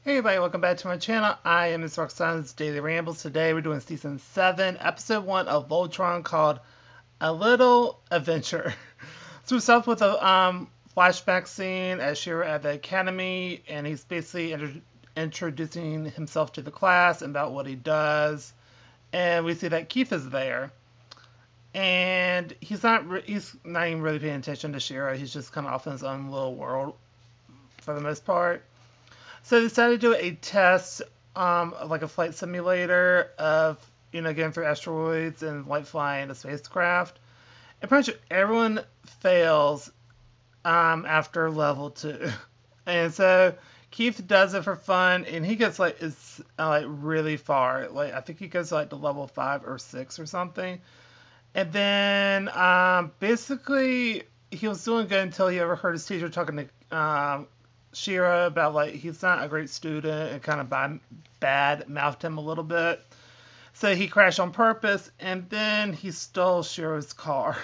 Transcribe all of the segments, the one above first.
Hey everybody, welcome back to my channel. I am Miss Roxanne's Daily Rambles. Today we're doing Season 7, Episode 1 of Voltron called A Little Adventure. So we start off with a flashback scene as Shira at the academy, and he's basically introducing himself to the class and about what he does. And we see that Keith is there. And he's not even really paying attention to Shira. He's just kind of off in his own little world for the most part. So they decided to do a test, like a flight simulator of, going through asteroids and like flying a spacecraft. And pretty much everyone fails after level 2. And so Keith does it for fun, and he gets like really far. Like I think he goes to level 5 or 6 or something. And then basically he was doing good until he ever heard his teacher talking to Shira about like he's not a great student and kind of bad mouthed him a little bit. So he crashed on purpose, and then he stole Shira's car.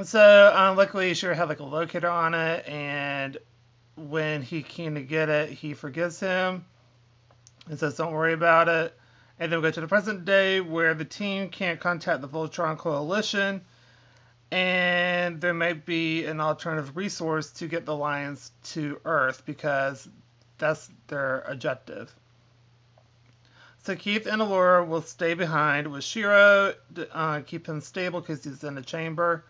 So luckily Shira had like a locator on it, and when he came to get it, he forgives him and says don't worry about it. And then we go to the present day where the team can't contact the Voltron Coalition, and there might be an alternative resource to get the Lions to Earth because that's their objective. So Keith and Allura will stay behind with Shiro to keep him stable because he's in the chamber.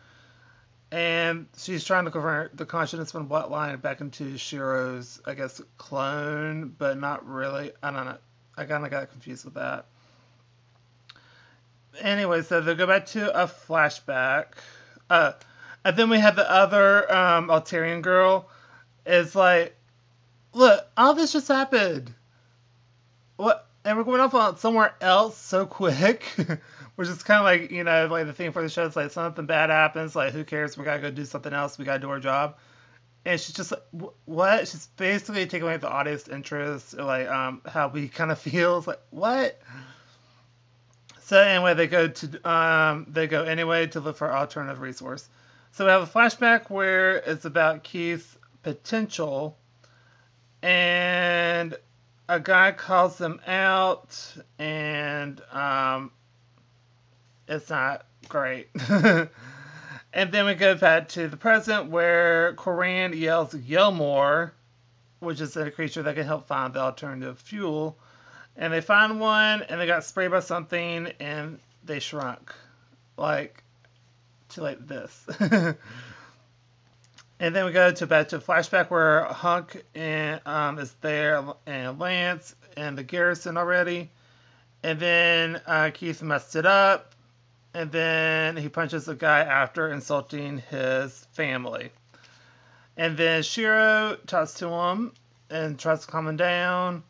And she's trying to convert the consciousness from Bloodline back into Shiro's, I guess, clone, but not really. I don't know. I kind of got confused with that. Anyway, so they'll go back to a flashback. And then we have the other Altarian girl. It's like, look, all this just happened. What? And we're going off on somewhere else so quick, which is kind of like like the thing for the show. It's like something bad happens. Like who cares? We gotta go do something else. We gotta do our job. And she's just like, what? She's basically taking away the audience interest, like how we kind of feel. It's like what? So anyway, they go anyway to look for alternative resource. So we have a flashback where it's about Keith's potential, and a guy calls them out, and it's not great. And then we go back to the present where Coran yells Yelmore, which is a creature that can help find the alternative fuel. And they find one, and they got sprayed by something, and they shrunk, like to like this. And then we go to back to a flashback where Hunk and is there, and Lance and the garrison already. And then Keith messed it up, and then he punches a guy after insulting his family. And then Shiro talks to him and tries to calm him down.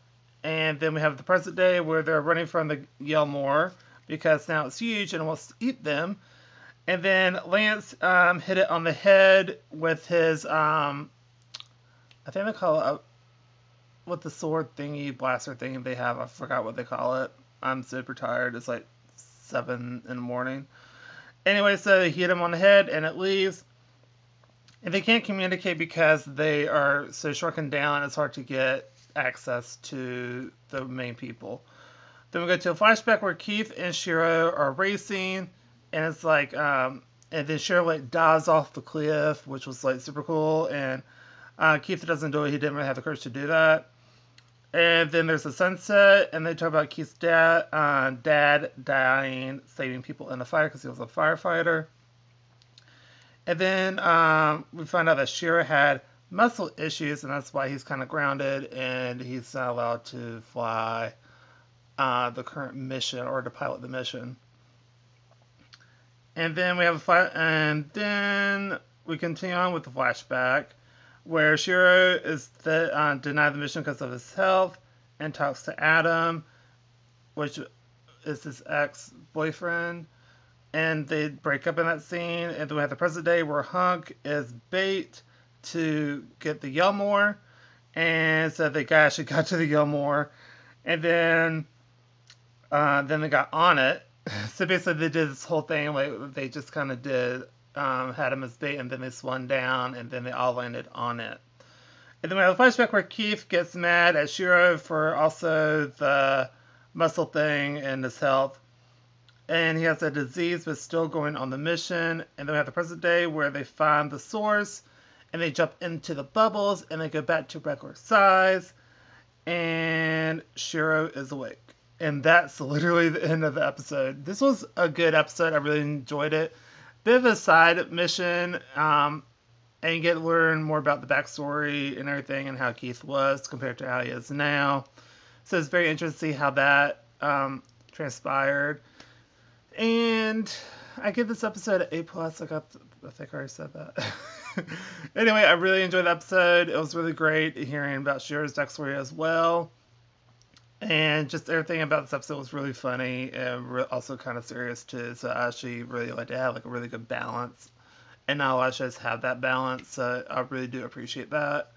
And then we have the present day where they're running from the Yelmore because now it's huge and it wants to eat them. And then Lance hit it on the head with his, I think they call it, with the sword thingy, blaster thingy they have. I forgot what they call it. I'm super tired. It's like 7 in the morning. Anyway, so he hit him on the head and it leaves. And they can't communicate because they are so shrunken down, it's hard to get access to the main people. Then we go to a flashback where Keith and Shiro are racing, and it's like, and then Shiro like dives off the cliff, which was like super cool, and Keith doesn't do it. He didn't really have the courage to do that. And then there's a sunset, and they talk about Keith's dad dying, saving people in the fire because he was a firefighter. And then we find out that Shiro had muscle issues, and that's why he's kind of grounded, and he's not allowed to fly the current mission or to pilot the mission. And then we continue on with the flashback where Shiro is denied the mission because of his health, and talks to Adam, which is his ex-boyfriend. And they break up in that scene, and then we have the present day where Hunk is bait to get the Yelmore, and so they actually got to the Yelmore, and then they got on it. So basically, they did this whole thing like they just kind of had him as bait, and then they swung down, and then they all landed on it. And then we have a flashback where Keith gets mad at Shiro for also the muscle thing and his health. And he has a disease but still going on the mission. And then we have the present day where they find the source and they jump into the bubbles and they go back to regular size. And Shiro is awake. And that's literally the end of the episode. This was a good episode. I really enjoyed it. Bit of a side mission. And you get to learn more about the backstory and everything and how Keith was compared to how he is now. So it's very interesting to see how that transpired. And I give this episode an A+. I think I already said that. Anyway, I really enjoyed the episode. It was really great hearing about Shiro's backstory as well. And just everything about this episode was really funny and also kind of serious too. So I actually really like to have like a really good balance. And not a lot of shows have that balance, so I really do appreciate that.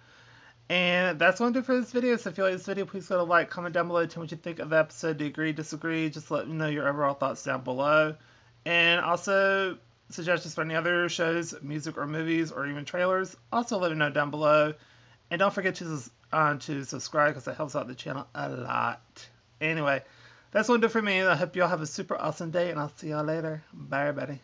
And that's what I'm doing for this video. So if you like this video, please go to like, comment down below, tell me what you think of the episode. Do you agree, disagree? Just let me know your overall thoughts down below. And also, suggestions for any other shows, music or movies, or even trailers, also let me know down below. And don't forget to subscribe, because that helps out the channel a lot. Anyway, that's what I'm doing for me. I hope y'all have a super awesome day, and I'll see y'all later. Bye, everybody.